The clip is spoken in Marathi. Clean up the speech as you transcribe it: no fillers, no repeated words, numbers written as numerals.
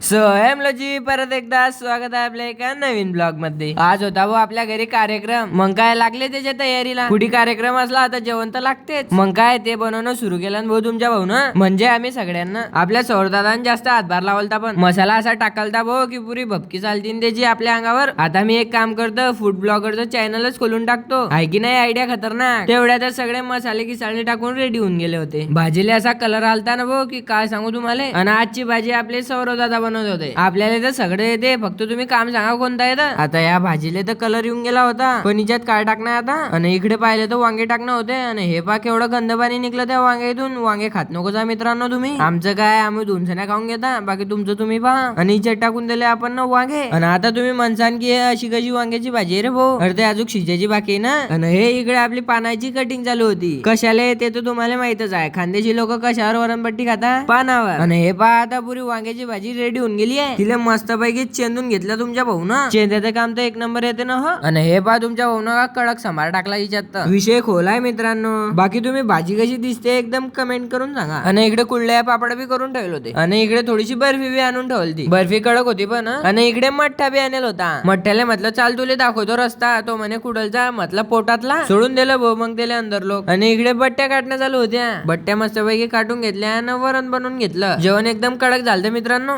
हॅलो जी, परत एकदा स्वागत आहे आपल्या एका नवीन ब्लॉग मध्ये। आज होता भाऊ आपल्या घरी कार्यक्रम, मग काय लागले त्याच्या तयारीला। कुठे कार्यक्रम असला आता जेवण तर लागतेच, मग काय ते बनवणं सुरू केलं ना भाऊ तुमच्या भाऊ ना, म्हणजे आम्ही सगळ्यांना आपल्या सौरदादान जास्त हातभार लावलता, पण मसाला असा टाकलता भाऊ की पुरी भपकी चालतीन त्याची आपल्या अंगावर। आता मी एक काम करतो, फूड ब्लॉगरचं चॅनलच खोलून टाकतो, आहे की नाही आयडिया खतरनाक। तेवढ्यात सगळे मसाले किसाळे टाकून रेडी होऊन गेले होते। भाजीला असा कलर आलता ना भाऊ की काय सांगू तुम्हाला। आणि आजची भाजी आपले सौरदादा बनवत होते। आपल्याला तर सगळे येते, फक्त तुम्ही काम सांगा कोणता येतं। आता या भाजीला तर कलर येऊन गेला होता, पण हिच्यात काय टाकणार आता। आणि इकडे पाहिले तर वांगे टाकणं होते, आणि हे पा केवढं गंद पाणी निघलं त्या वांग्यातून। वांगे खात नको जा मित्रांनो तुम्ही, आमचं काय आम्ही धुनसण्या खाऊन घेता, बाकी तुमचं तुम्ही पहा। आणि हिच्यात टाकून दिले आपण ना वांगे। आणि आता तुम्ही म्हणसान की अशी कशी वांग्याची भाजी रे भाऊ, अरे ते अजून शिजायची बाकी ना। आणि हे इकडे आपली पानाची कटिंग चालू होती, कशाला ते तर तुम्हाला माहितच आहे, खानदेशी लोक कशावर वरणपट्टी खाता, पानावर। आणि हे पहा आता पुरी वांग्याची भाजी रेडी होऊन गेली आहे। तिला मस्त पैकी चेंदून घेतलं तुमच्या भाऊ ना, चेंदाचं काम तर एक नंबर येते ना हो। आणि हे पहा तुमच्या भाऊ ना कडक समार टाकला हिच्यात, विषय खोलाय मित्रांनो। बाकी तुम्ही भाजी कशी दिसते एकदम कमेंट करून सांगा। आणि इकडे कुळल्या पापड बी करून ठेवले होते, आणि इकडे थोडीशी बर्फी बी आणून ठेवली, बर्फी कडक होती पण। आणि इकडे मठ्ठा बी आणेल होता, मठ्ठ्याला म्हटलं चाल तुले दाखवतो रस्ता, तो म्हणे कुडलचा, म्हटलं पोटातला, सोडून दिलं भाऊ मग त्याला अंदर लोक। आणि इकडे बट्ट्या काढण्या चालू होत्या, बट्ट्या मस्त पैकी काढून घेतल्या आणि वरण बनवून घेतलं। जेवण एकदम कडक झालं मित्रांनो।